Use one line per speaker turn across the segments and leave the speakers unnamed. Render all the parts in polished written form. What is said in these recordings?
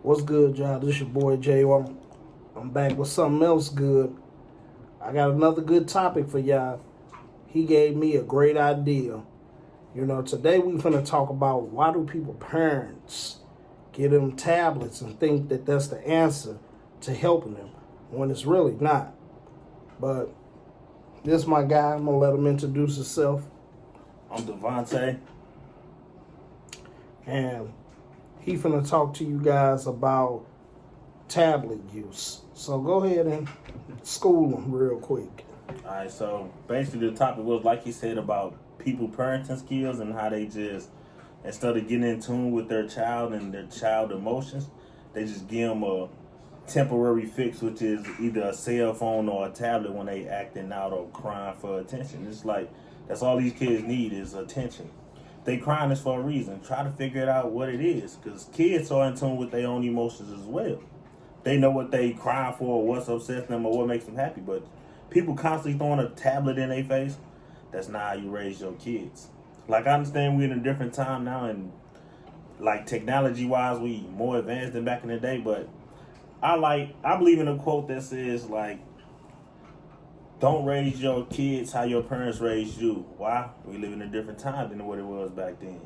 What's good, y'all? This your boy Jay. I'm back with something else good. I got another good topic for y'all. He gave me a great idea. Today we finna talk about why do parents get them tablets and think that that's the answer to helping them when it's really not. But this is my guy. I'm gonna let him introduce himself.
I'm Devontae.
And he finna talk to you guys about tablet use. So go ahead and school them real quick.
Alright, so basically the topic was, like he said, about people parenting skills and how they just, instead of getting in tune with their child and their child emotions, they just give them a temporary fix, which is either a cell phone or a tablet when they acting out or crying for attention. It's like, that's all these kids need is attention. They crying is for a reason. Try to figure it out what it is, because kids are in tune with their own emotions as well. They know what they crying for, or what's upsets them, or what makes them happy. But people constantly throwing a tablet in their face, that's not how you raise your kids. Like, I understand we're in a different time now, and like technology wise, we more advanced than back in the day. But I believe in a quote that says, like, don't raise your kids how your parents raised you. Why? We live in a different time than what it was back then.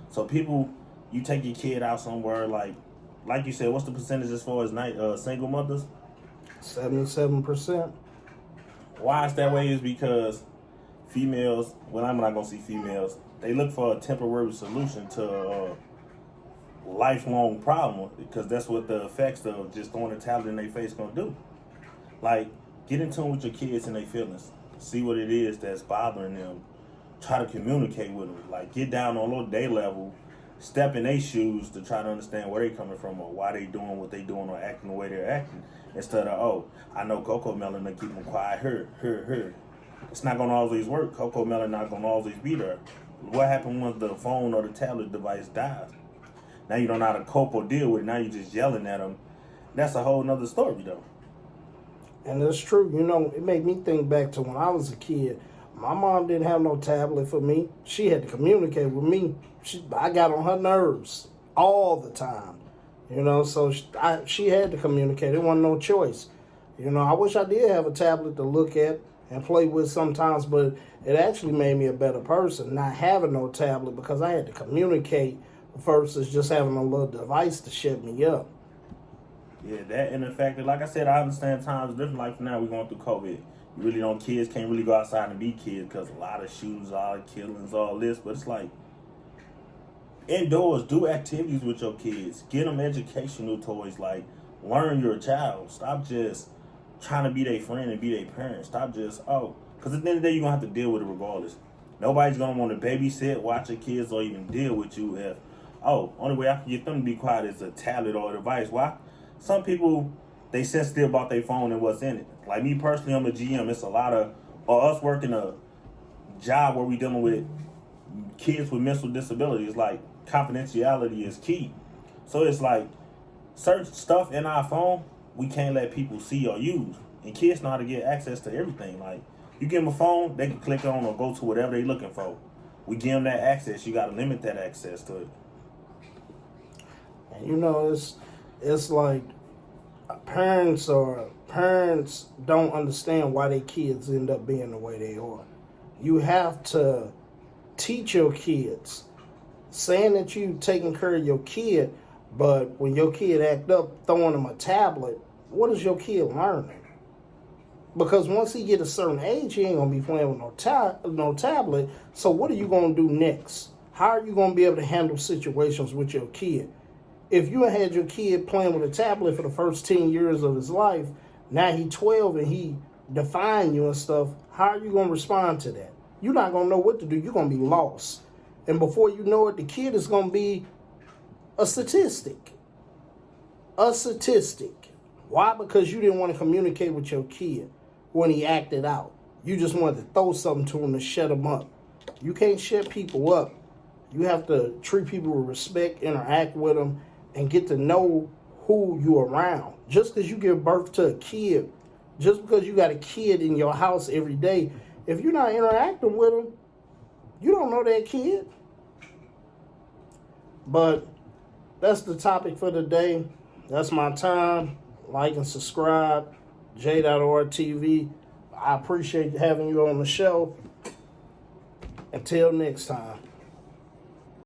So people, you take your kid out somewhere, like you said, what's the percentage as far as single mothers?
77%.
Why it's that way is because females, well, I'm not going to see females, they look for a temporary solution to a lifelong problem, because that's what the effects of just throwing a tablet in their face going to do. Like, get in tune with your kids and their feelings. See what it is that's bothering them. Try to communicate with them. Like, get down on a little day level. Step in their shoes to try to understand where they're coming from, or why they doing what they doing, or acting the way they're acting. Instead of, oh, I know Coco Melon to keep them quiet. Her. It's not going to always work. Coco Melon not going to always be there. What happened when the phone or the tablet device dies? Now you don't know how to cope or deal with it. Now you're just yelling at them. That's a whole nother story, though.
And it's true. It made me think back to when I was a kid. My mom didn't have no tablet for me. She had to communicate with me. I got on her nerves all the time. So she had to communicate. There wasn't no choice. I wish I did have a tablet to look at and play with sometimes, but it actually made me a better person not having no tablet, because I had to communicate versus just having a little device to shut me up.
Yeah, that, and the fact that, like I said, I understand times different. Like now, we're going through COVID. You really don't, kids can't really go outside and be kids because a lot of shootings, all killings, all this. But it's like, indoors, do activities with your kids. Get them educational toys. Like, learn your child. Stop just trying to be their friend and be their parent. Stop just, because at the end of the day, you're going to have to deal with it regardless. Nobody's going to want to babysit, watch your kids, or even deal with you if, only way I can get them to be quiet is a tablet or a device. Why? Some people, they sensitive about their phone and what's in it. Like me personally, I'm a GM. It's a lot of, or us working a job where we dealing with kids with mental disabilities. Like, confidentiality is key. So it's like, certain stuff in our phone, we can't let people see or use. And kids know how to get access to everything. Like, you give them a phone, they can click on or go to whatever they're looking for. We give them that access. You got to limit that access to it.
And it's like parents don't understand why their kids end up being the way they are. You have to teach your kids. Saying that you taking care of your kid, but when your kid act up, throwing them a tablet, what is your kid learning? Because once he get a certain age, he ain't gonna be playing with no tablet. So what are you gonna do next? How are you gonna be able to handle situations with your kid? If you had your kid playing with a tablet for the first 10 years of his life, now he's 12 and he defying you and stuff, how are you going to respond to that? You're not going to know what to do. You're going to be lost. And before you know it, the kid is going to be a statistic. A statistic. Why? Because you didn't want to communicate with your kid when he acted out. You just wanted to throw something to him to shut him up. You can't shut people up. You have to treat people with respect, interact with them, and get to know who you're around. Just because you give birth to a kid, just because you got a kid in your house every day, if you're not interacting with them, you don't know that kid. But that's the topic for today. That's my time. Like and subscribe. J.R.TV. I appreciate having you on the show. Until next time.